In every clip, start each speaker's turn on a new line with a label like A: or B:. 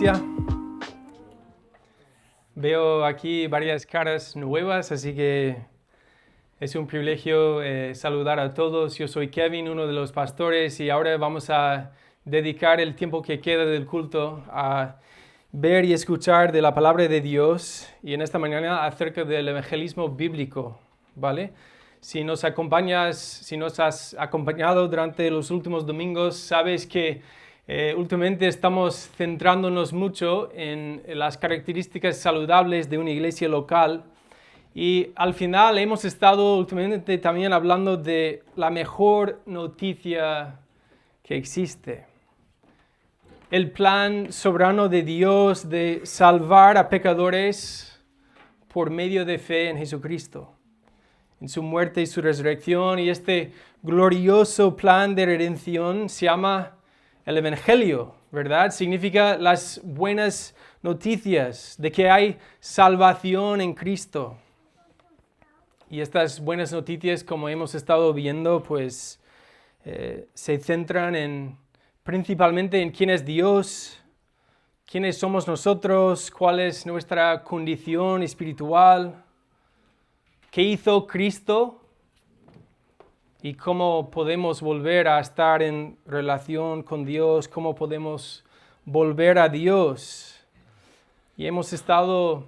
A: iglesia. Veo aquí varias caras nuevas, así que es un privilegio saludar a todos. Yo soy Kevin, uno de los pastores, y ahora vamos a dedicar el tiempo que queda del culto a ver y escuchar de la palabra de Dios, y en esta mañana acerca del evangelismo bíblico, ¿vale? Si nos has acompañado durante los últimos domingos, sabes que últimamente estamos centrándonos mucho en las características saludables de una iglesia local, y al final hemos estado últimamente también hablando de la mejor noticia que existe. El plan soberano de Dios de salvar a pecadores por medio de fe en Jesucristo, en su muerte y su resurrección, y este glorioso plan de redención se llama el Evangelio, ¿verdad? Significa las buenas noticias de que hay salvación en Cristo. Y estas buenas noticias, como hemos estado viendo, pues se centran principalmente en quién es Dios, quiénes somos nosotros, cuál es nuestra condición espiritual, qué hizo Cristo y cómo podemos volver a estar en relación con Dios, cómo podemos volver a Dios. Y hemos estado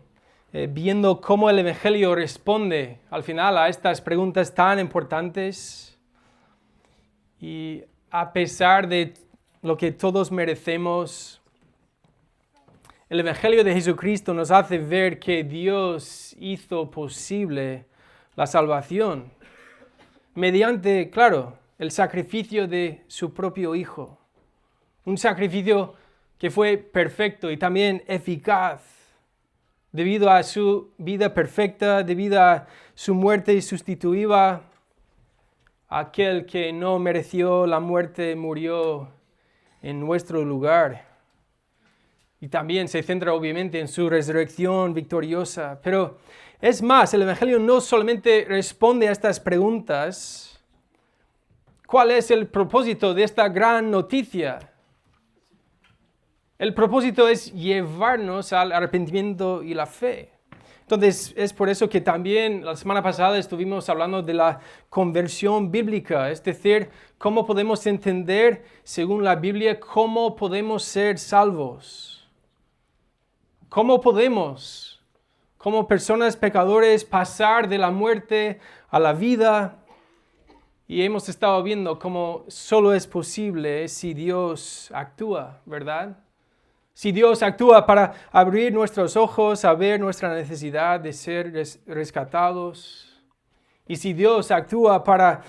A: viendo cómo el Evangelio responde al final a estas preguntas tan importantes. Y a pesar de lo que todos merecemos, el Evangelio de Jesucristo nos hace ver que Dios hizo posible la salvación mediante, claro, el sacrificio de su propio Hijo. Un sacrificio que fue perfecto y también eficaz, debido a su vida perfecta, debido a su muerte sustitutiva. Aquel que no mereció la muerte murió en nuestro lugar. Y también se centra obviamente en su resurrección victoriosa. Pero es más, el Evangelio no solamente responde a estas preguntas. ¿Cuál es el propósito de esta gran noticia? El propósito es llevarnos al arrepentimiento y la fe. Entonces, es por eso que también la semana pasada estuvimos hablando de la conversión bíblica, es decir, cómo podemos entender, según la Biblia, cómo podemos ser salvos. ¿Cómo podemos, como personas pecadores, pasar de la muerte a la vida? Y hemos estado viendo cómo solo es posible si Dios actúa, ¿verdad? Si Dios actúa para abrir nuestros ojos a ver nuestra necesidad de ser rescatados. Y si Dios actúa para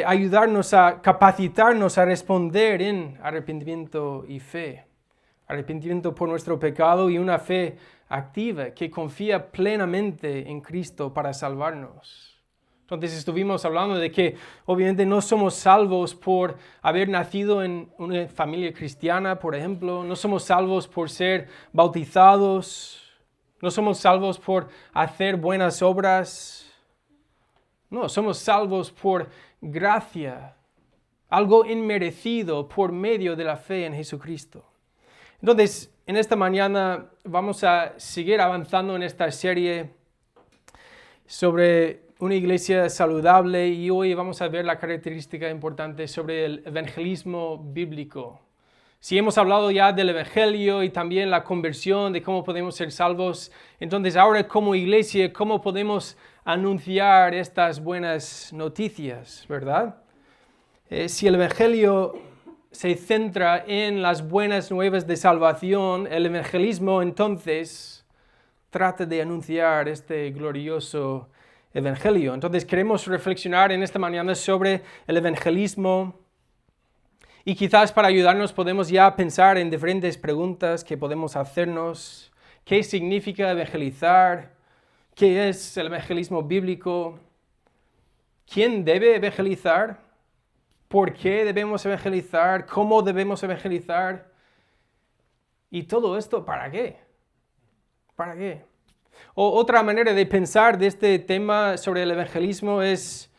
A: ayudarnos a capacitarnos a responder en arrepentimiento y fe. Arrepentimiento por nuestro pecado y una fe activa que confía plenamente en Cristo para salvarnos. Entonces estuvimos hablando de que obviamente no somos salvos por haber nacido en una familia cristiana, por ejemplo. No somos salvos por ser bautizados. No somos salvos por hacer buenas obras. No, somos salvos por gracia. Algo inmerecido por medio de la fe en Jesucristo. Entonces, en esta mañana vamos a seguir avanzando en esta serie sobre una iglesia saludable, y hoy vamos a ver la característica importante sobre el evangelismo bíblico. Si hemos hablado ya del evangelio y también la conversión, de cómo podemos ser salvos, entonces ahora como iglesia, ¿cómo podemos anunciar estas buenas noticias, verdad? Si el evangelio se centra en las buenas nuevas de salvación, el evangelismo entonces trata de anunciar este glorioso evangelio. Entonces queremos reflexionar en esta mañana sobre el evangelismo, y quizás para ayudarnos podemos ya pensar en diferentes preguntas que podemos hacernos. ¿Qué significa evangelizar? ¿Qué es el evangelismo bíblico? ¿Quién debe evangelizar? ¿Por qué debemos evangelizar? ¿Cómo debemos evangelizar? Y todo esto, ¿para qué? ¿Para qué? O otra manera de pensar de este tema sobre el evangelismo es: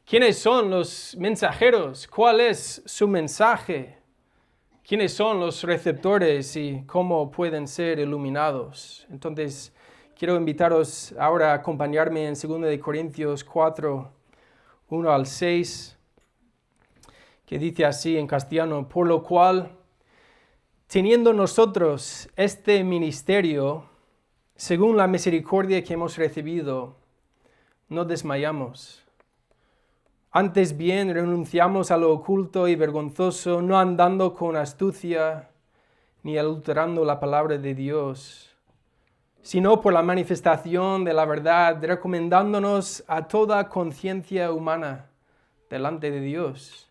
A: ¿quiénes son los mensajeros? ¿Cuál es su mensaje? quiénes son los receptores y cómo pueden ser iluminados. Entonces, quiero invitaros ahora a acompañarme en 2 Corintios 4, 1 al 6, que dice así en castellano: por lo cual, teniendo nosotros este ministerio, según la misericordia que hemos recibido, no desmayamos. Antes bien, renunciamos a lo oculto y vergonzoso, no andando con astucia ni adulterando la palabra de Dios, sino por la manifestación de la verdad, recomendándonos a toda conciencia humana delante de Dios.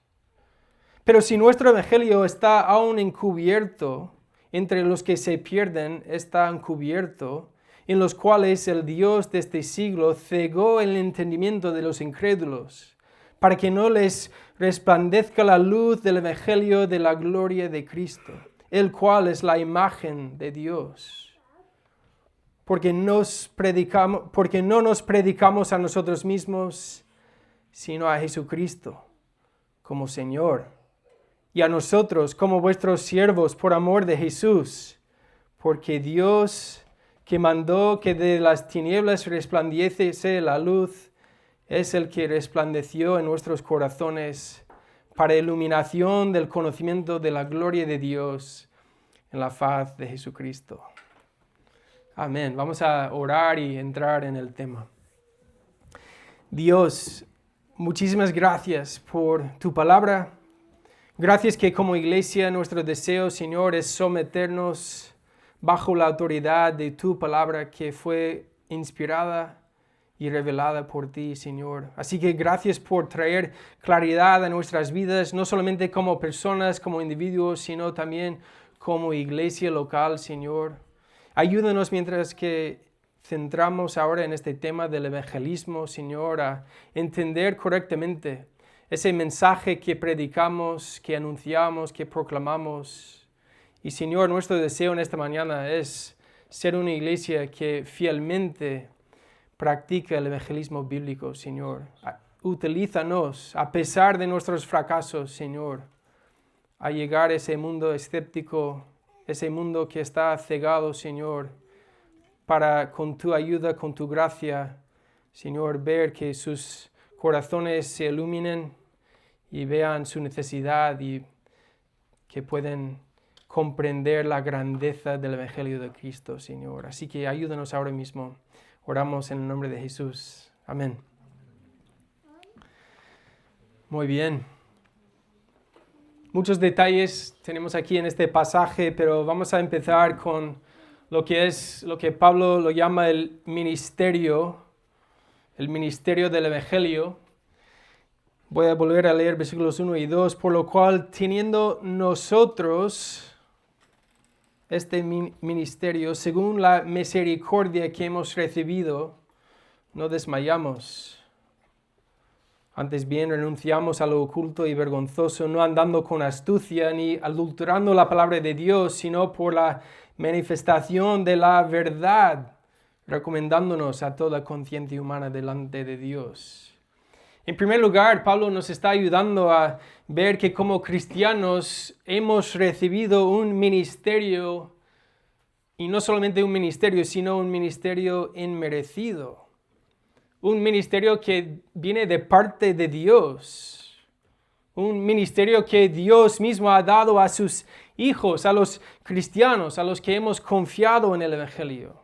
A: Pero si nuestro evangelio está aún encubierto, entre los que se pierden está encubierto, en los cuales el Dios de este siglo cegó el entendimiento de los incrédulos, para que no les resplandezca la luz del evangelio de la gloria de Cristo, el cual es la imagen de Dios. Porque no nos predicamos a nosotros mismos, sino a Jesucristo como Señor, y a nosotros como vuestros siervos por amor de Jesús, porque Dios, que mandó que de las tinieblas resplandeciese la luz, es el que resplandeció en nuestros corazones para iluminación del conocimiento de la gloria de Dios en la faz de Jesucristo. Amén. Vamos a orar y entrar en el tema. Dios, muchísimas gracias por tu palabra. Gracias que como iglesia nuestro deseo, Señor, es someternos bajo la autoridad de tu palabra que fue inspirada y revelada por ti, Señor. Así que gracias por traer claridad a nuestras vidas, no solamente como personas, como individuos, sino también como iglesia local, Señor. Ayúdanos mientras que centramos ahora en este tema del evangelismo, Señor, a entender correctamente ese mensaje que predicamos, que anunciamos, que proclamamos. Y, Señor, nuestro deseo en esta mañana es ser una iglesia que fielmente practica el evangelismo bíblico, Señor. Utilízanos, a pesar de nuestros fracasos, Señor, a llegar a ese mundo escéptico, ese mundo que está cegado, Señor, para con tu ayuda, con tu gracia, Señor, ver que sus corazones se iluminen y vean su necesidad y que pueden comprender la grandeza del evangelio de Cristo, Señor. Así que ayúdanos ahora mismo. Oramos en el nombre de Jesús. Amén. Muy bien. Muchos detalles tenemos aquí en este pasaje, pero vamos a empezar con lo que Pablo lo llama el ministerio del evangelio. Voy a volver a leer versículos 1 y 2. Por lo cual, teniendo nosotros este ministerio, según la misericordia que hemos recibido, no desmayamos. Antes bien, renunciamos a lo oculto y vergonzoso, no andando con astucia ni adulterando la palabra de Dios, sino por la manifestación de la verdad, recomendándonos a toda conciencia humana delante de Dios. En primer lugar, Pablo nos está ayudando a ver que como cristianos hemos recibido un ministerio, y no solamente un ministerio, sino un ministerio inmerecido. Un ministerio que viene de parte de Dios. Un ministerio que Dios mismo ha dado a sus hijos, a los cristianos, a los que hemos confiado en el evangelio.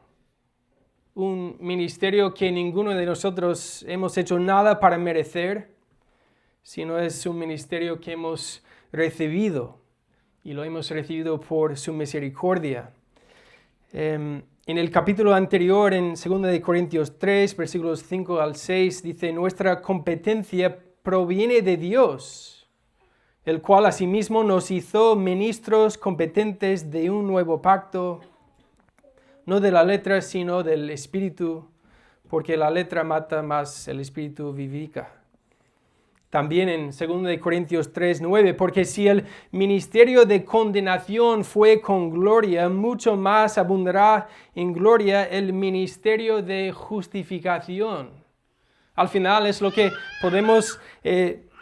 A: Un ministerio que ninguno de nosotros hemos hecho nada para merecer, sino es un ministerio que hemos recibido y lo hemos recibido por su misericordia. En el capítulo anterior, en 2 Corintios 3, versículos 5 al 6, dice: nuestra competencia proviene de Dios, el cual asimismo nos hizo ministros competentes de un nuevo pacto, no de la letra, sino del Espíritu, porque la letra mata, mas el Espíritu vivifica. También en 2 Corintios 3, 9, porque si el ministerio de condenación fue con gloria, mucho más abundará en gloria el ministerio de justificación. Al final es lo que podemos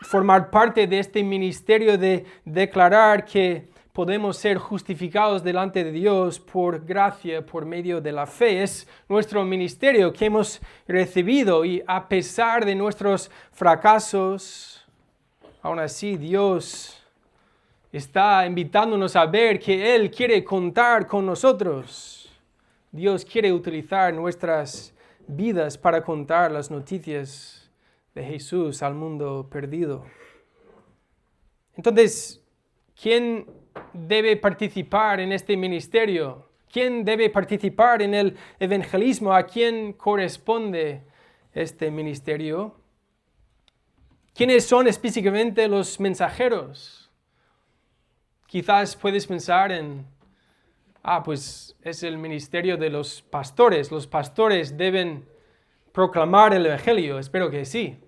A: formar parte de este ministerio de declarar que podemos ser justificados delante de Dios por gracia, por medio de la fe. Es nuestro ministerio que hemos recibido y a pesar de nuestros fracasos, aún así Dios está invitándonos a ver que Él quiere contar con nosotros. Dios quiere utilizar nuestras vidas para contar las noticias de Jesús al mundo perdido. Entonces, ¿quién debe participar en este ministerio? ¿Quién debe participar en el evangelismo? ¿A quién corresponde este ministerio? ¿Quiénes son específicamente los mensajeros? Quizás puedes pensar en, pues es el ministerio de los pastores. Los pastores deben proclamar el evangelio. Espero que sí.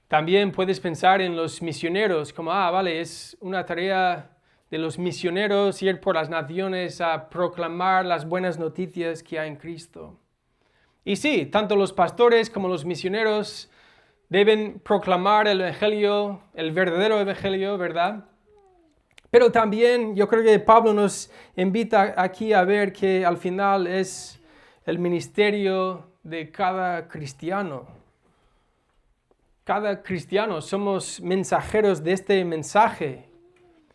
A: También puedes pensar en los misioneros, como, vale, es una tarea de los misioneros ir por las naciones a proclamar las buenas noticias que hay en Cristo. Y sí, tanto los pastores como los misioneros deben proclamar el evangelio, el verdadero evangelio, ¿verdad? Pero también yo creo que Pablo nos invita aquí a ver que al final es el ministerio de cada cristiano. Cada cristiano somos mensajeros de este mensaje.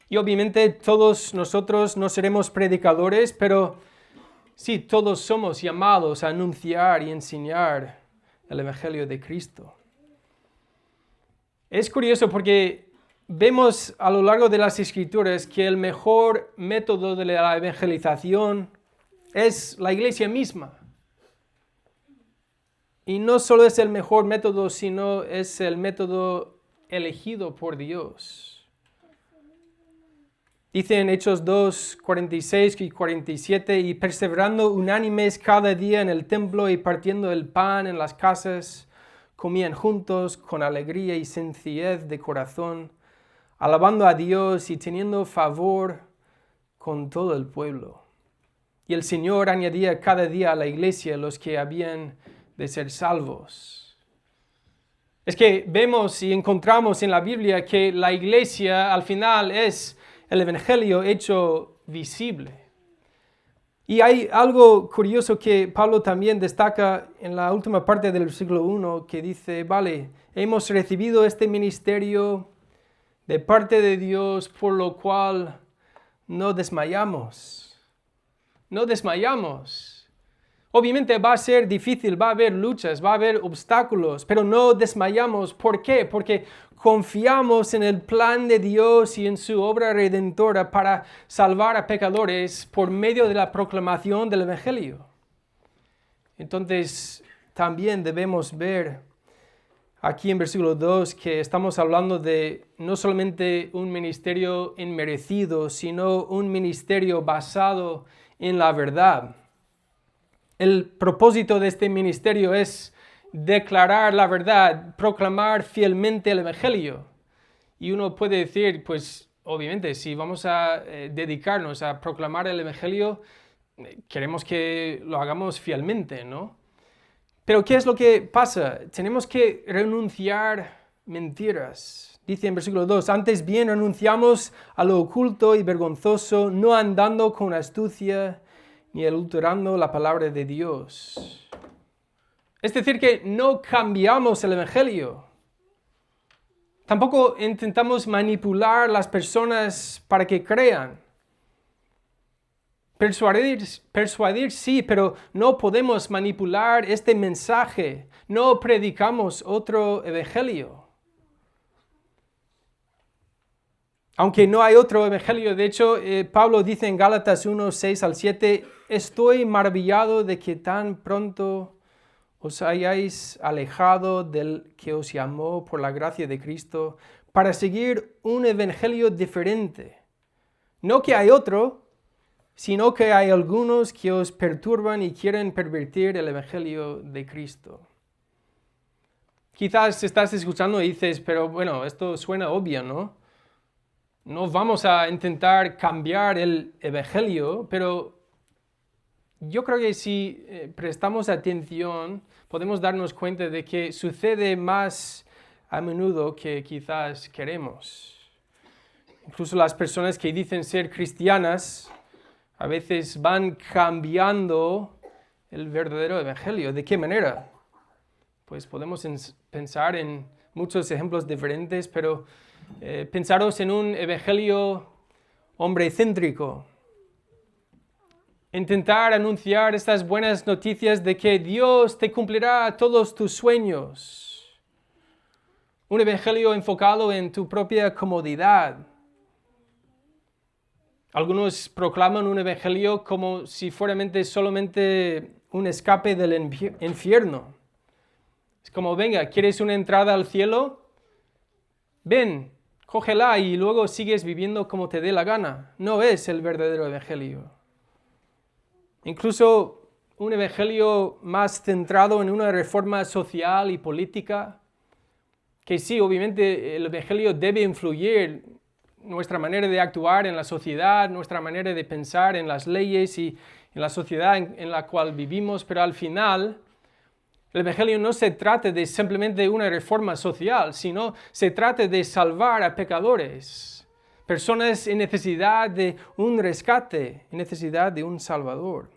A: Y obviamente todos nosotros no seremos predicadores, pero sí, todos somos llamados a anunciar y enseñar el evangelio de Cristo. Es curioso porque vemos a lo largo de las Escrituras que el mejor método de la evangelización es la iglesia misma. Y no solo es el mejor método, sino es el método elegido por Dios. Dice en Hechos 2, 46 y 47, y perseverando unánimes cada día en el templo y partiendo el pan en las casas, comían juntos con alegría y sencillez de corazón, alabando a Dios y teniendo favor con todo el pueblo. Y el Señor añadía cada día a la iglesia los que habían de ser salvos. Es que vemos y encontramos en la Biblia que la iglesia al final es el evangelio hecho visible. Y hay algo curioso que Pablo también destaca en la última parte del versículo 1 que dice, vale, hemos recibido este ministerio de parte de Dios por lo cual no desmayamos. No desmayamos. Obviamente va a ser difícil, va a haber luchas, va a haber obstáculos, pero no desmayamos. ¿Por qué? Porque confiamos en el plan de Dios y en su obra redentora para salvar a pecadores por medio de la proclamación del Evangelio. Entonces, también debemos ver aquí en versículo 2 que estamos hablando de no solamente un ministerio inmerecido, sino un ministerio basado en la verdad. El propósito de este ministerio es declarar la verdad, proclamar fielmente el Evangelio. Y uno puede decir, pues obviamente, si vamos a dedicarnos a proclamar el Evangelio, queremos que lo hagamos fielmente, ¿no? Pero ¿qué es lo que pasa? Tenemos que renunciar mentiras. Dice en versículo 2, antes bien renunciamos a lo oculto y vergonzoso, no andando con astucia ni adulterando la palabra de Dios. Es decir, que no cambiamos el Evangelio. Tampoco intentamos manipular las personas para que crean. Persuadir sí, pero no podemos manipular este mensaje. No predicamos otro Evangelio. Aunque no hay otro evangelio, de hecho, Pablo dice en Gálatas 1, 6 al 7, estoy maravillado de que tan pronto os hayáis alejado del que os llamó por la gracia de Cristo para seguir un evangelio diferente. No que hay otro, sino que hay algunos que os perturban y quieren pervertir el evangelio de Cristo. Quizás estás escuchando y dices, pero bueno, esto suena obvio, ¿no? No vamos a intentar cambiar el evangelio, pero yo creo que si prestamos atención, podemos darnos cuenta de que sucede más a menudo que quizás queremos. Incluso las personas que dicen ser cristianas a veces van cambiando el verdadero evangelio. ¿De qué manera? Pues podemos pensar en muchos ejemplos diferentes, pero pensaros en un evangelio hombre-céntrico. Intentar anunciar estas buenas noticias de que Dios te cumplirá todos tus sueños. Un evangelio enfocado en tu propia comodidad. Algunos proclaman un evangelio como si fuera solamente un escape del infierno. Es como, venga, ¿quieres una entrada al cielo? Ven, cógela y luego sigues viviendo como te dé la gana. No es el verdadero evangelio. Incluso un evangelio más centrado en una reforma social y política, que sí, obviamente el evangelio debe influir nuestra manera de actuar en la sociedad, nuestra manera de pensar en las leyes y en la sociedad en la cual vivimos, pero al final el evangelio no se trata de simplemente una reforma social, sino se trata de salvar a pecadores, personas en necesidad de un rescate, en necesidad de un salvador.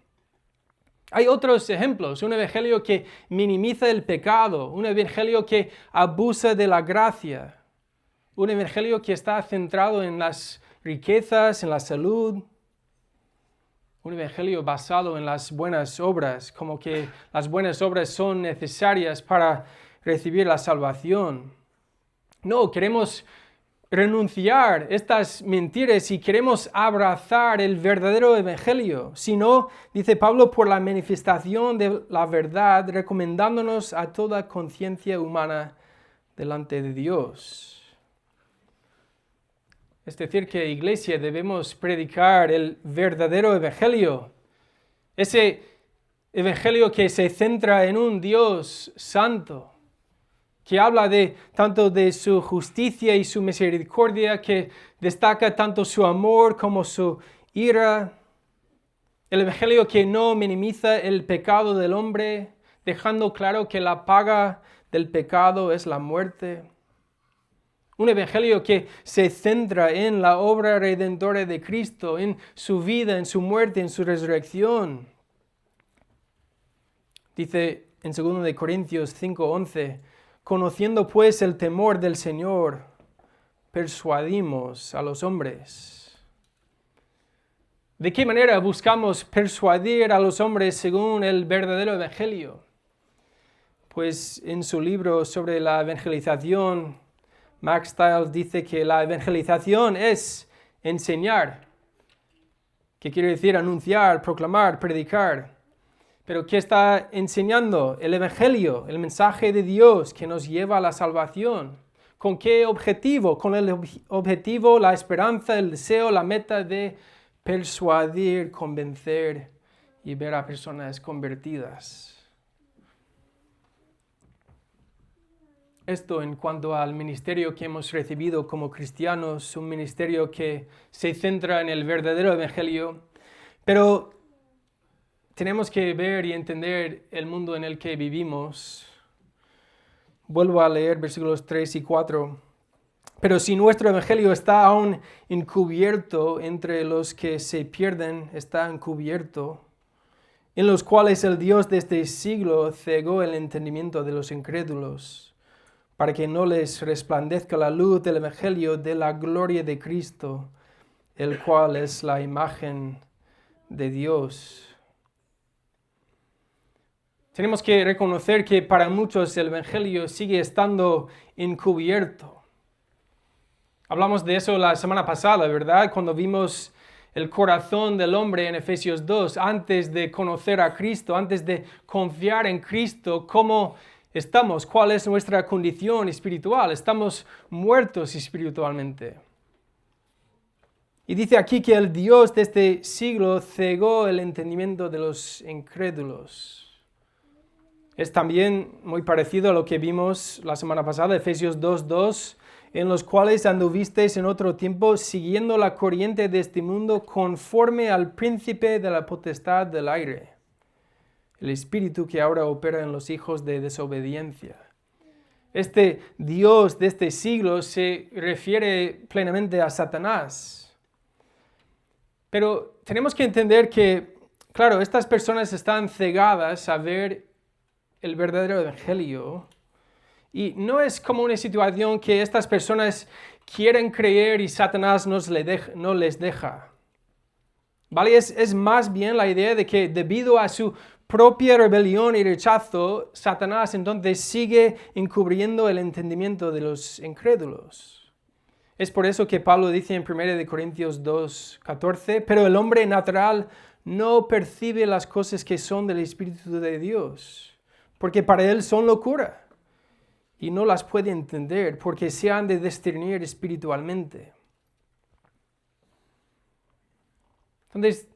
A: Hay otros ejemplos, un evangelio que minimiza el pecado, un evangelio que abusa de la gracia, un evangelio que está centrado en las riquezas, en la salud, un evangelio basado en las buenas obras, como que las buenas obras son necesarias para recibir la salvación. No, queremos renunciar estas mentiras y queremos abrazar el verdadero evangelio. Si no, dice Pablo, por la manifestación de la verdad, recomendándonos a toda conciencia humana delante de Dios. Es decir, que iglesia debemos predicar el verdadero evangelio. Ese evangelio que se centra en un Dios santo, que habla tanto de su justicia y su misericordia, que destaca tanto su amor como su ira. El evangelio que no minimiza el pecado del hombre, dejando claro que la paga del pecado es la muerte. Un evangelio que se centra en la obra redentora de Cristo, en su vida, en su muerte, en su resurrección. Dice en 2 Corintios 5:11, conociendo pues el temor del Señor, persuadimos a los hombres. ¿De qué manera buscamos persuadir a los hombres según el verdadero evangelio? Pues en su libro sobre la evangelización, Max Stiles dice que la evangelización es enseñar, que quiere decir anunciar, proclamar, predicar. Pero ¿qué está enseñando? El evangelio, el mensaje de Dios que nos lleva a la salvación. ¿Con qué objetivo? Con el objetivo, la esperanza, el deseo, la meta de persuadir, convencer y ver a personas convertidas. Esto en cuanto al ministerio que hemos recibido como cristianos, un ministerio que se centra en el verdadero evangelio, pero tenemos que ver y entender el mundo en el que vivimos. Vuelvo a leer versículos 3 y 4. Pero si nuestro evangelio está aún encubierto entre los que se pierden, está encubierto, en los cuales el Dios de este siglo cegó el entendimiento de los incrédulos, para que no les resplandezca la luz del evangelio de la gloria de Cristo, el cual es la imagen de Dios. Tenemos que reconocer que para muchos el evangelio sigue estando encubierto. Hablamos de eso la semana pasada, ¿verdad? Cuando vimos el corazón del hombre en Efesios 2, antes de conocer a Cristo, antes de confiar en Cristo, ¿cómo estamos? ¿Cuál es nuestra condición espiritual? Estamos muertos espiritualmente. Y dice aquí que el Dios de este siglo cegó el entendimiento de los incrédulos. Es también muy parecido a lo que vimos la semana pasada, Efesios 2:2, en los cuales anduvisteis en otro tiempo siguiendo la corriente de este mundo conforme al príncipe de la potestad del aire, el espíritu que ahora opera en los hijos de desobediencia, Este Dios de este siglo se refiere plenamente a Satanás. Pero tenemos que entender que, claro, estas personas están cegadas a ver el verdadero evangelio. Y no es como una situación que estas personas quieren creer y Satanás no les deja. ¿Vale? Es más bien la idea de que debido a su propia rebelión y rechazo, Satanás entonces sigue encubriendo el entendimiento de los incrédulos. Es por eso que Pablo dice en 1 Corintios 2:14, pero el hombre natural no percibe las cosas que son del Espíritu de Dios, porque para él son locura, y no las puede entender, porque se han de discernir espiritualmente. Entonces,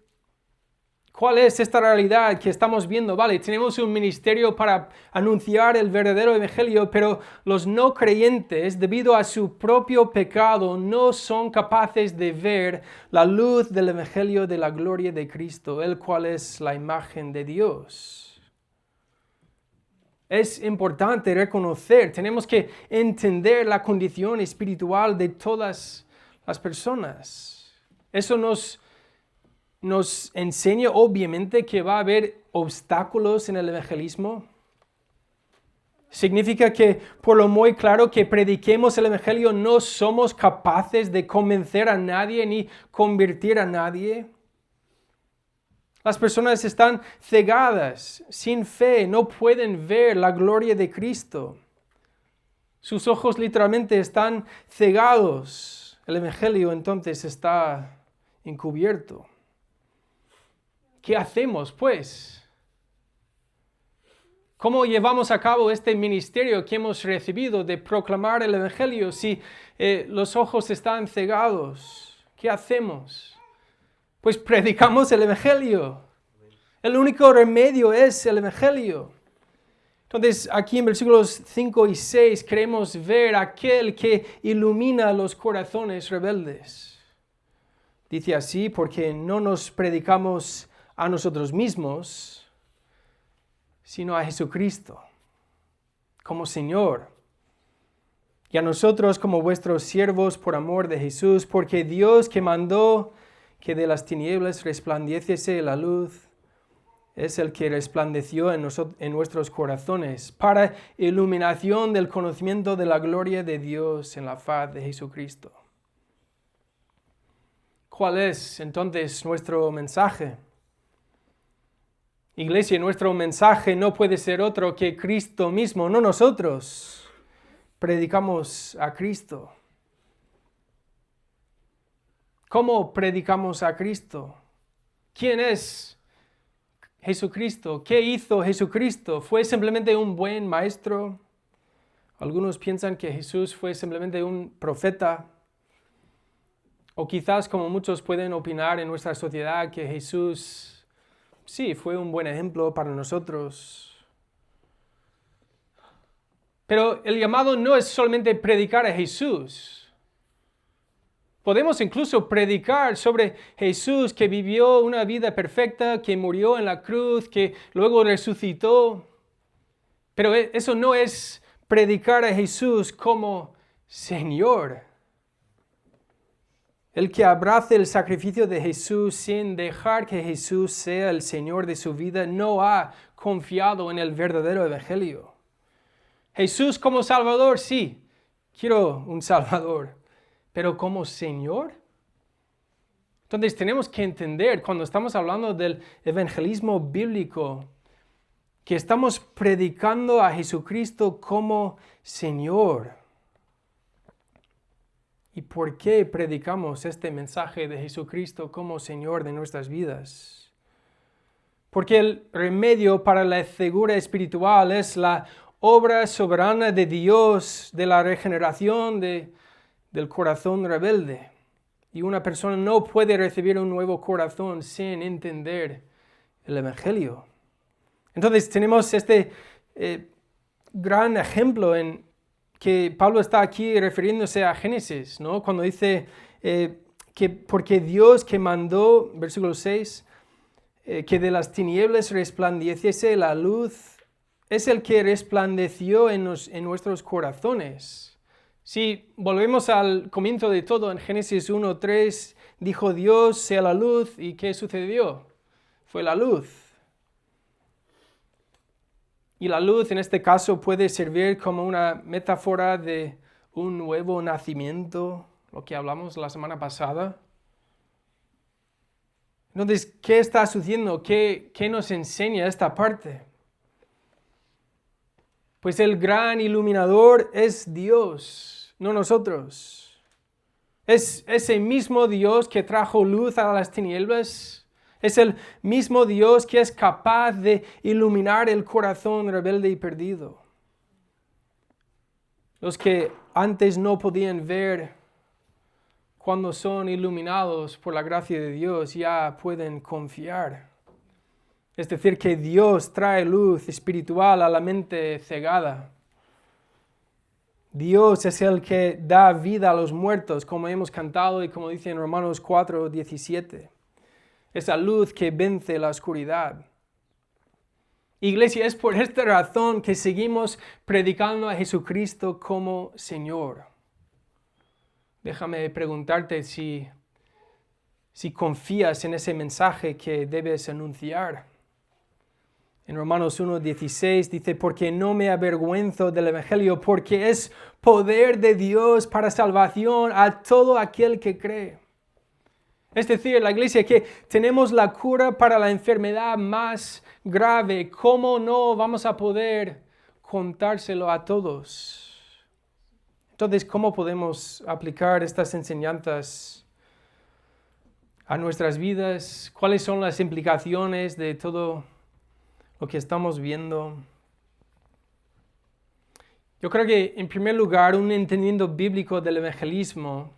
A: ¿cuál es esta realidad que estamos viendo? Vale, tenemos un ministerio para anunciar el verdadero evangelio, pero los no creyentes, debido a su propio pecado, no son capaces de ver la luz del evangelio de la gloria de Cristo, el cual es la imagen de Dios. Es importante reconocer, tenemos que entender la condición espiritual de todas las personas. Eso nos enseña obviamente que va a haber obstáculos en el evangelismo. Significa que por lo muy claro que prediquemos el evangelio no somos capaces de convencer a nadie ni convertir a nadie. Las personas están cegadas, sin fe, no pueden ver la gloria de Cristo. Sus ojos literalmente están cegados. El evangelio entonces está encubierto. ¿Qué hacemos, pues? ¿Cómo llevamos a cabo este ministerio que hemos recibido de proclamar el evangelio si los ojos están cegados? ¿Qué hacemos? Pues predicamos el evangelio. El único remedio es el evangelio. Entonces, aquí en versículos 5 y 6 queremos ver aquel que ilumina los corazones rebeldes. Dice así, porque no nos predicamos a nosotros mismos, sino a Jesucristo como Señor, y a nosotros como vuestros siervos por amor de Jesús, porque Dios que mandó que de las tinieblas resplandeciese la luz, es el que resplandeció en nuestros corazones para iluminación del conocimiento de la gloria de Dios en la faz de Jesucristo. ¿Cuál es entonces nuestro mensaje? Iglesia, nuestro mensaje no puede ser otro que Cristo mismo, no nosotros. Predicamos a Cristo. ¿Cómo predicamos a Cristo? ¿Quién es Jesucristo? ¿Qué hizo Jesucristo? ¿Fue simplemente un buen maestro? Algunos piensan que Jesús fue simplemente un profeta. O quizás, como muchos pueden opinar en nuestra sociedad, que Jesús sí fue un buen ejemplo para nosotros. Pero el llamado no es solamente predicar a Jesús. Podemos incluso predicar sobre Jesús que vivió una vida perfecta, que murió en la cruz, que luego resucitó. Pero eso no es predicar a Jesús como Señor. El que abrace el sacrificio de Jesús sin dejar que Jesús sea el Señor de su vida no ha confiado en el verdadero evangelio. Jesús como Salvador, sí, quiero un Salvador. Pero como Señor. Entonces tenemos que entender cuando estamos hablando del evangelismo bíblico que estamos predicando a Jesucristo como Señor. ¿Y por qué predicamos este mensaje de Jesucristo como Señor de nuestras vidas? Porque el remedio para la ceguera espiritual es la obra soberana de Dios, de la regeneración del corazón rebelde. Y una persona no puede recibir un nuevo corazón sin entender el evangelio. Entonces tenemos este gran ejemplo en que Pablo está aquí refiriéndose a Génesis, ¿no? Cuando dice que porque Dios que mandó, versículo 6, que de las tinieblas resplandeciese la luz, es el que resplandeció en nuestros corazones. Si volvemos al comienzo de todo, en Génesis 1:3, dijo Dios, sea la luz, ¿y qué sucedió? Fue la luz. Y la luz en este caso puede servir como una metáfora de un nuevo nacimiento, lo que hablamos la semana pasada. Entonces, ¿qué está sucediendo? ¿Qué nos enseña esta parte? Pues el gran iluminador es Dios, no nosotros. Es ese mismo Dios que trajo luz a las tinieblas. Es el mismo Dios que es capaz de iluminar el corazón rebelde y perdido. Los que antes no podían ver, cuando son iluminados por la gracia de Dios, ya pueden confiar. Es decir, que Dios trae luz espiritual a la mente cegada. Dios es el que da vida a los muertos, como hemos cantado y como dice en Romanos 4:17. Esa luz que vence la oscuridad. Iglesia, es por esta razón que seguimos predicando a Jesucristo como Señor. Déjame preguntarte si confías en ese mensaje que debes anunciar. En Romanos 1:16 dice, porque no me avergüenzo del Evangelio, porque es poder de Dios para salvación a todo aquel que cree. Es decir, la iglesia, que tenemos la cura para la enfermedad más grave. ¿Cómo no vamos a poder contárselo a todos? Entonces, ¿cómo podemos aplicar estas enseñanzas a nuestras vidas? ¿Cuáles son las implicaciones de todo lo que estamos viendo? Yo creo que, en primer lugar, un entendimiento bíblico del evangelismo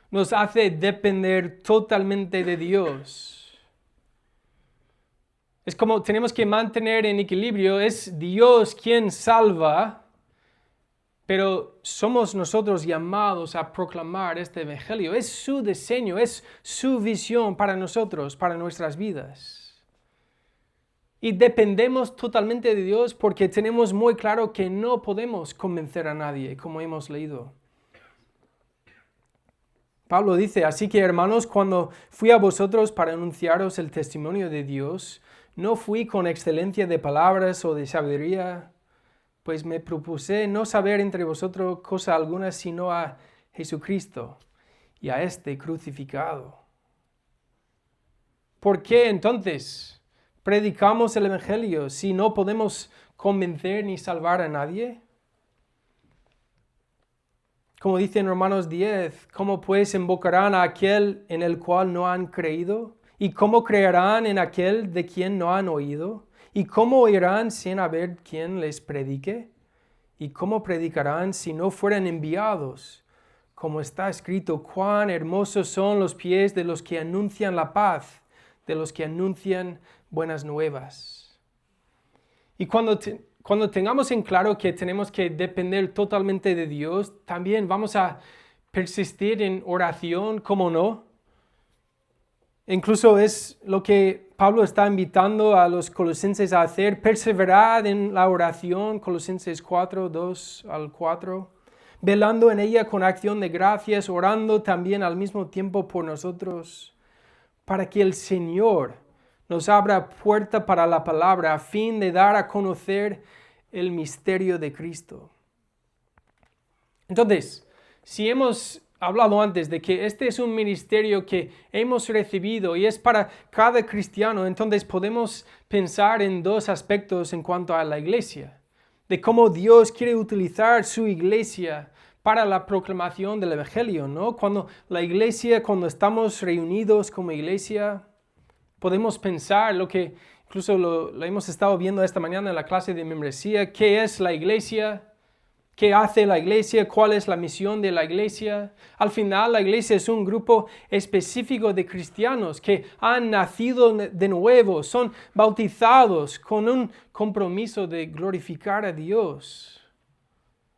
A: nos hace depender totalmente de Dios. Es como tenemos que mantener en equilibrio, es Dios quien salva, pero somos nosotros llamados a proclamar este evangelio. Es su diseño, es su visión para nosotros, para nuestras vidas. Y dependemos totalmente de Dios porque tenemos muy claro que no podemos convencer a nadie, como hemos leído. Pablo dice, así que hermanos, cuando fui a vosotros para anunciaros el testimonio de Dios, no fui con excelencia de palabras o de sabiduría, pues me propuse no saber entre vosotros cosa alguna sino a Jesucristo y a este crucificado. ¿Por qué entonces predicamos el Evangelio si no podemos convencer ni salvar a nadie? Como dice en Romanos 10, ¿cómo pues invocarán a aquel en el cual no han creído? ¿Y cómo creerán en aquel de quien no han oído? ¿Y cómo oirán sin haber quien les predique? ¿Y cómo predicarán si no fueran enviados? Como está escrito, cuán hermosos son los pies de los que anuncian la paz, de los que anuncian buenas nuevas. Y cuando tengamos en claro que tenemos que depender totalmente de Dios, también vamos a persistir en oración, ¿cómo no? Incluso es lo que Pablo está invitando a los colosenses a hacer, perseverad en la oración, Colosenses 4:2-4, velando en ella con acción de gracias, orando también al mismo tiempo por nosotros, para que el Señor nos abra puerta para la palabra a fin de dar a conocer el misterio de Cristo. Entonces, si hemos hablado antes de que este es un ministerio que hemos recibido y es para cada cristiano, entonces podemos pensar en dos aspectos en cuanto a la iglesia, de cómo Dios quiere utilizar su iglesia para la proclamación del Evangelio, ¿no? Cuando estamos reunidos como iglesia, podemos pensar lo que incluso lo hemos estado viendo esta mañana en la clase de membresía, ¿qué es la iglesia? ¿Qué hace la iglesia? ¿Cuál es la misión de la iglesia? Al final, la iglesia es un grupo específico de cristianos que han nacido de nuevo, son bautizados con un compromiso de glorificar a Dios.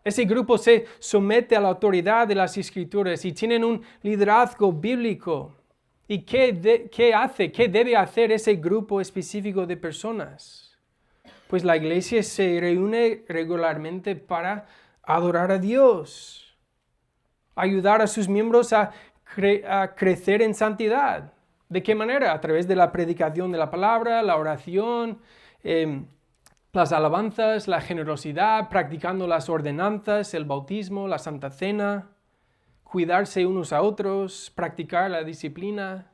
A: Ese grupo se somete a la autoridad de las Escrituras y tienen un liderazgo bíblico. ¿Y qué debe hacer ese grupo específico de personas? pues la iglesia se reúne regularmente para adorar a Dios, ayudar a sus miembros a crecer en santidad. ¿De qué manera? A través de la predicación de la palabra, la oración, las alabanzas, la generosidad, practicando las ordenanzas, el bautismo, la Santa Cena, cuidarse unos a otros, practicar la disciplina.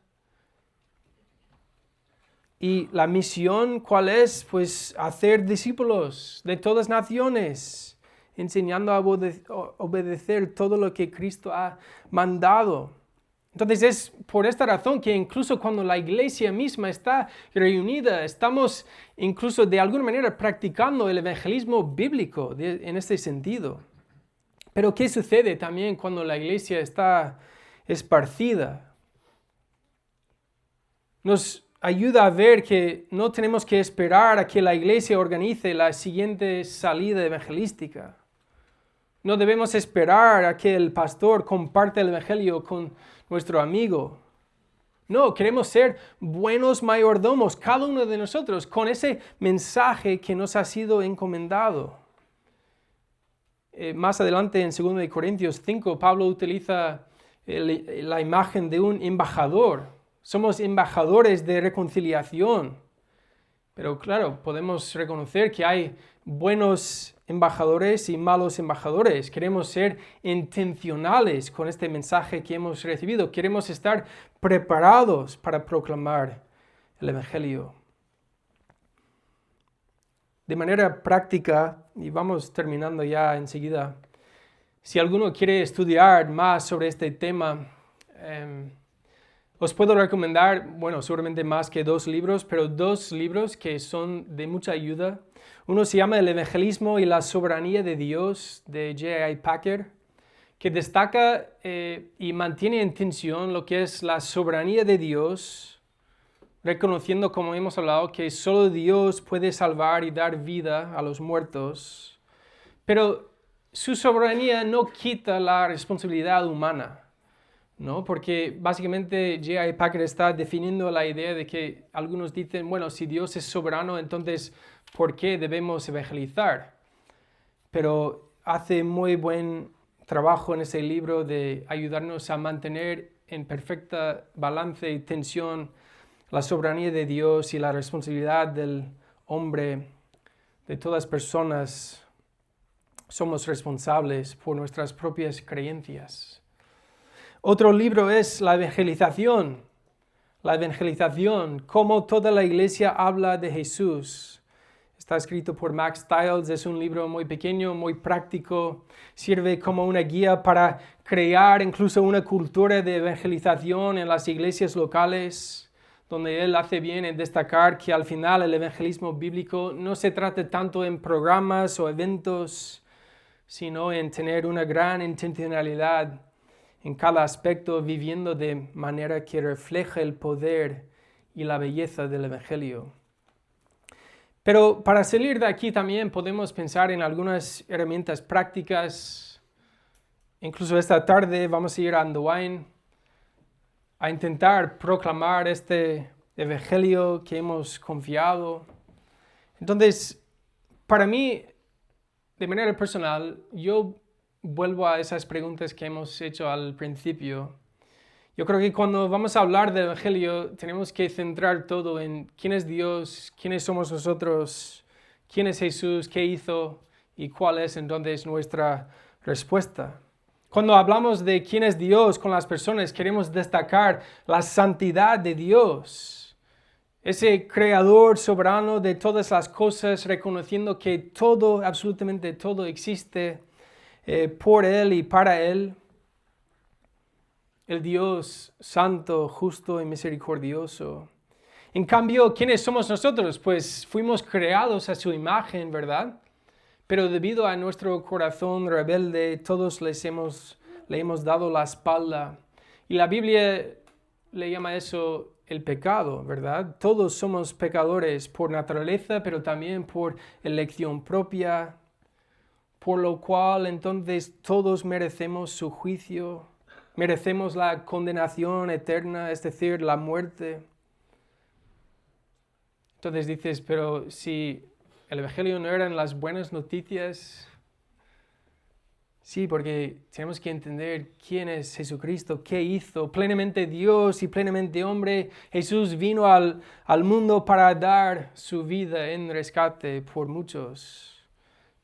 A: Y la misión, ¿cuál es? Pues hacer discípulos de todas naciones, enseñando a obedecer todo lo que Cristo ha mandado. Entonces es por esta razón que incluso cuando la iglesia misma está reunida, estamos incluso de alguna manera practicando el evangelismo bíblico en este sentido. Pero ¿qué sucede también cuando la iglesia está esparcida? Nos ayuda a ver que no tenemos que esperar a que la iglesia organice la siguiente salida evangelística. No debemos esperar a que el pastor comparte el evangelio con nuestro amigo. No, queremos ser buenos mayordomos, cada uno de nosotros, con ese mensaje que nos ha sido encomendado. Más adelante en 2 Corintios 5, Pablo utiliza la imagen de un embajador. Somos embajadores de reconciliación. Pero claro, podemos reconocer que hay buenos embajadores y malos embajadores. Queremos ser intencionales con este mensaje que hemos recibido. Queremos estar preparados para proclamar el Evangelio. De manera práctica, y vamos terminando ya enseguida, si alguno quiere estudiar más sobre este tema, os puedo recomendar, bueno, seguramente más que 2 libros, pero 2 libros que son de mucha ayuda. Uno se llama El Evangelismo y la Soberanía de Dios, de J.I. Packer, que destaca y mantiene en tensión lo que es la soberanía de Dios, reconociendo, como hemos hablado, que solo Dios puede salvar y dar vida a los muertos. Pero su soberanía no quita la responsabilidad humana, ¿no? Porque básicamente J.I. Packer está definiendo la idea de que algunos dicen, bueno, si Dios es soberano, entonces, ¿por qué debemos evangelizar? Pero hace muy buen trabajo en ese libro de ayudarnos a mantener en perfecta balance y tensión la soberanía de Dios y la responsabilidad del hombre, de todas personas. Somos responsables por nuestras propias creencias. Otro libro es La evangelización. La evangelización, cómo toda la iglesia habla de Jesús. Está escrito por Max Stiles, es un libro muy pequeño, muy práctico. Sirve como una guía para crear incluso una cultura de evangelización en las iglesias locales, donde él hace bien en destacar que al final el evangelismo bíblico no se trata tanto en programas o eventos, sino en tener una gran intencionalidad en cada aspecto, viviendo de manera que refleje el poder y la belleza del Evangelio. Pero para salir de aquí también podemos pensar en algunas herramientas prácticas. Incluso esta tarde vamos a ir a Andoain a intentar proclamar este Evangelio que hemos confiado. Entonces, para mí, de manera personal, yo vuelvo a esas preguntas que hemos hecho al principio. Yo creo que cuando vamos a hablar del Evangelio tenemos que centrar todo en quién es Dios, quiénes somos nosotros, quién es Jesús, qué hizo y cuál es entonces nuestra respuesta. Cuando hablamos de quién es Dios con las personas, queremos destacar la santidad de Dios, ese creador soberano de todas las cosas, reconociendo que todo, absolutamente todo existe por Él y para Él, el Dios santo, justo y misericordioso. En cambio, ¿quiénes somos nosotros? Pues fuimos creados a su imagen, ¿verdad? Pero debido a nuestro corazón rebelde, todos le hemos dado la espalda. Y la Biblia le llama eso el pecado, ¿verdad? Todos somos pecadores por naturaleza, pero también por elección propia, por lo cual entonces todos merecemos su juicio, merecemos la condenación eterna, es decir, la muerte. Entonces dices, pero si el Evangelio no eran las buenas noticias. Sí, porque tenemos que entender quién es Jesucristo, qué hizo, plenamente Dios y plenamente hombre. Jesús vino al mundo para dar su vida en rescate por muchos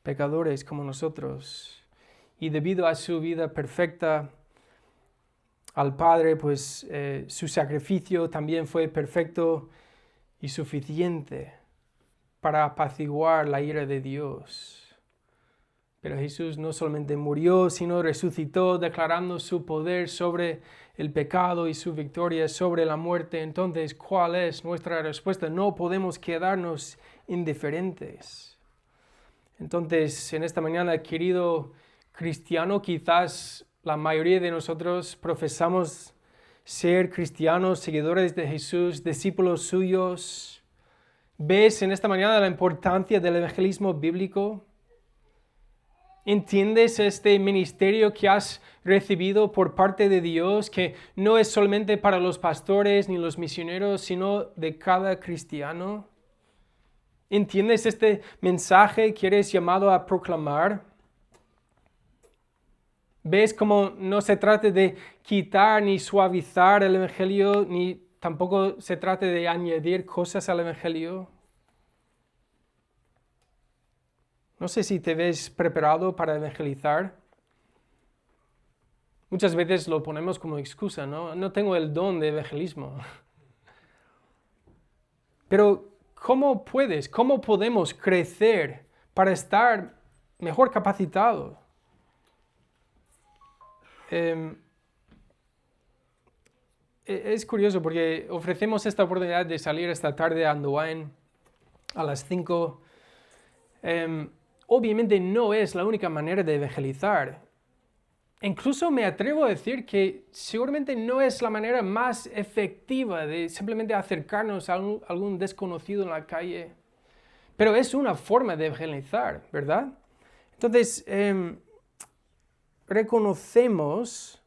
A: pecadores como nosotros. Y debido a su vida perfecta al Padre, pues su sacrificio también fue perfecto y suficiente para apaciguar la ira de Dios. Pero Jesús no solamente murió, sino resucitó, declarando su poder sobre el pecado y su victoria sobre la muerte. Entonces, ¿cuál es nuestra respuesta? No podemos quedarnos indiferentes. Entonces, en esta mañana, querido cristiano, quizás la mayoría de nosotros profesamos ser cristianos, seguidores de Jesús, discípulos suyos. ¿Ves en esta mañana la importancia del evangelismo bíblico? ¿Entiendes este ministerio que has recibido por parte de Dios, que no es solamente para los pastores ni los misioneros, sino de cada cristiano? ¿Entiendes este mensaje que eres llamado a proclamar? ¿Ves cómo no se trata de quitar ni suavizar el evangelio, ni tampoco se trata de añadir cosas al evangelio? No sé si te ves preparado para evangelizar. Muchas veces lo ponemos como excusa, ¿no? No tengo el don de evangelismo. Pero, ¿cómo podemos crecer para estar mejor capacitados? Es curioso porque ofrecemos esta oportunidad de salir esta tarde a Andoain a las 5. Obviamente no es la única manera de evangelizar. Incluso me atrevo a decir que seguramente no es la manera más efectiva de simplemente acercarnos a algún desconocido en la calle. Pero es una forma de evangelizar, ¿verdad? Entonces, reconocemos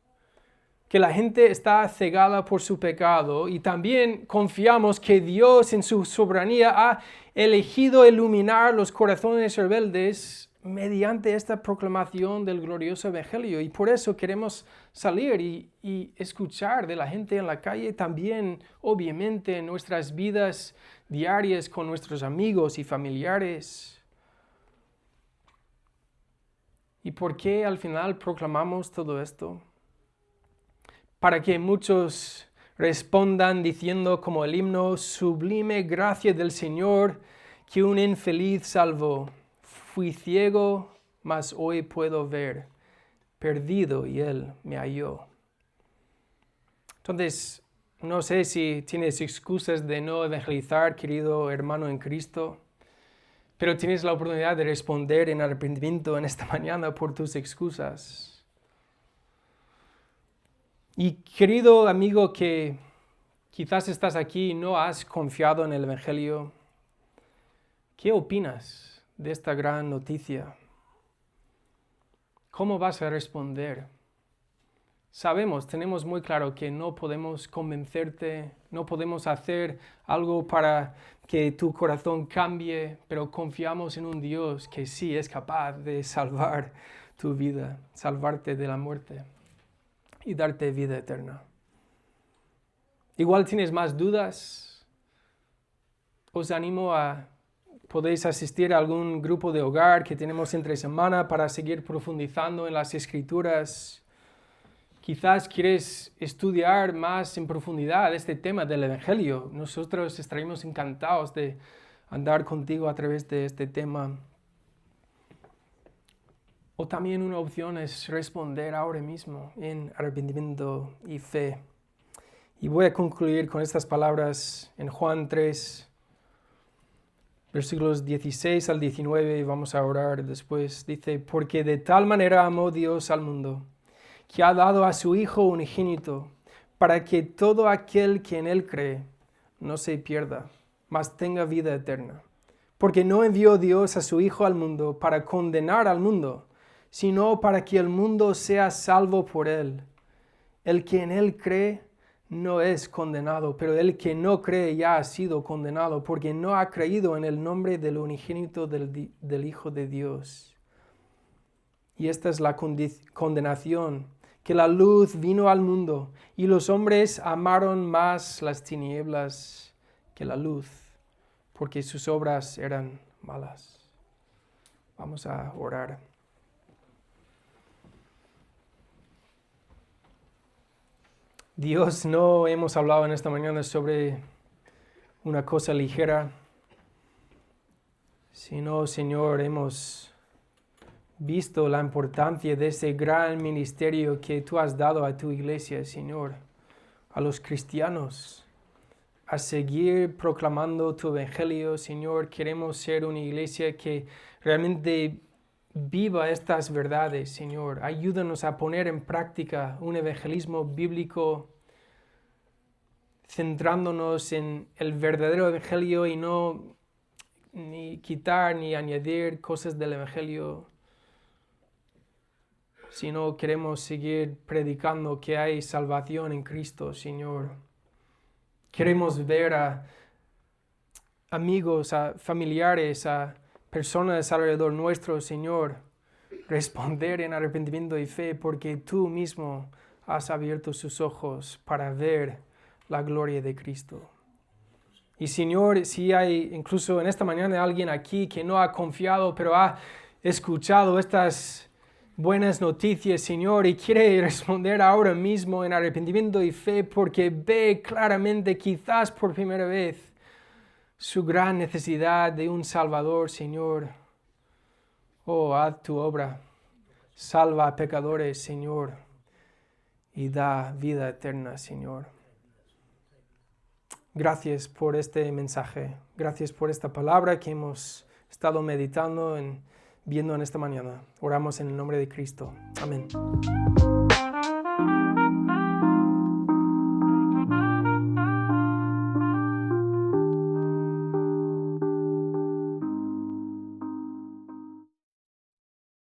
A: que la gente está cegada por su pecado y también confiamos que Dios en su soberanía ha elegido iluminar los corazones rebeldes mediante esta proclamación del glorioso evangelio. Y por eso queremos salir y escuchar de la gente en la calle, también obviamente en nuestras vidas diarias con nuestros amigos y familiares. ¿Y por qué al final proclamamos todo esto? Para que muchos respondan diciendo como el himno, sublime gracia del Señor que un infeliz salvó. Fui ciego, mas hoy puedo ver, perdido y Él me halló. Entonces, no sé si tienes excusas de no evangelizar, querido hermano en Cristo, pero tienes la oportunidad de responder en arrepentimiento en esta mañana por tus excusas. Y querido amigo que quizás estás aquí y no has confiado en el Evangelio, ¿qué opinas de esta gran noticia? ¿Cómo vas a responder? Tenemos muy claro que no podemos convencerte, no podemos hacer algo para que tu corazón cambie, pero confiamos en un Dios que sí es capaz de salvar tu vida, salvarte de la muerte y darte vida eterna. Igual tienes más dudas, os animo podéis asistir a algún grupo de hogar que tenemos entre semana para seguir profundizando en las Escrituras. Quizás quieres estudiar más en profundidad este tema del Evangelio. Nosotros estaremos encantados de andar contigo a través de este tema. O también una opción es responder ahora mismo en arrepentimiento y fe. Y voy a concluir con estas palabras en Juan 3, versículos 16 al 19, y vamos a orar después. Dice, porque de tal manera amó Dios al mundo, que ha dado a su Hijo unigénito, para que todo aquel que en Él cree no se pierda, mas tenga vida eterna. Porque no envió Dios a su Hijo al mundo para condenar al mundo, sino para que el mundo sea salvo por Él. El que en Él cree no es condenado, pero el que no cree ya ha sido condenado, porque no ha creído en el nombre del unigénito del Hijo de Dios. Y esta es la condenación, que la luz vino al mundo, y los hombres amaron más las tinieblas que la luz, porque sus obras eran malas. Vamos a orar. Dios, no hemos hablado en esta mañana sobre una cosa ligera, sino, Señor, hemos visto la importancia de ese gran ministerio que tú has dado a tu iglesia, Señor, a los cristianos, a seguir proclamando tu evangelio, Señor. Queremos ser una iglesia que realmente viva estas verdades, Señor. Ayúdanos a poner en práctica un evangelismo bíblico centrándonos en el verdadero evangelio y no ni quitar ni añadir cosas del evangelio, sino queremos seguir predicando que hay salvación en Cristo, Señor. Queremos ver a amigos, a familiares, a personas alrededor nuestro, Señor, responder en arrepentimiento y fe, porque tú mismo has abierto sus ojos para ver la gloria de Cristo. Y Señor, si hay incluso en esta mañana alguien aquí que no ha confiado, pero ha escuchado estas buenas noticias, Señor, y quiere responder ahora mismo en arrepentimiento y fe porque ve claramente, quizás por primera vez, su gran necesidad de un Salvador, Señor. Oh, haz tu obra, salva a pecadores, Señor, y da vida eterna, Señor. Gracias por este mensaje, gracias por esta palabra que hemos estado meditando viendo en esta mañana. Oramos en el nombre de Cristo. Amén.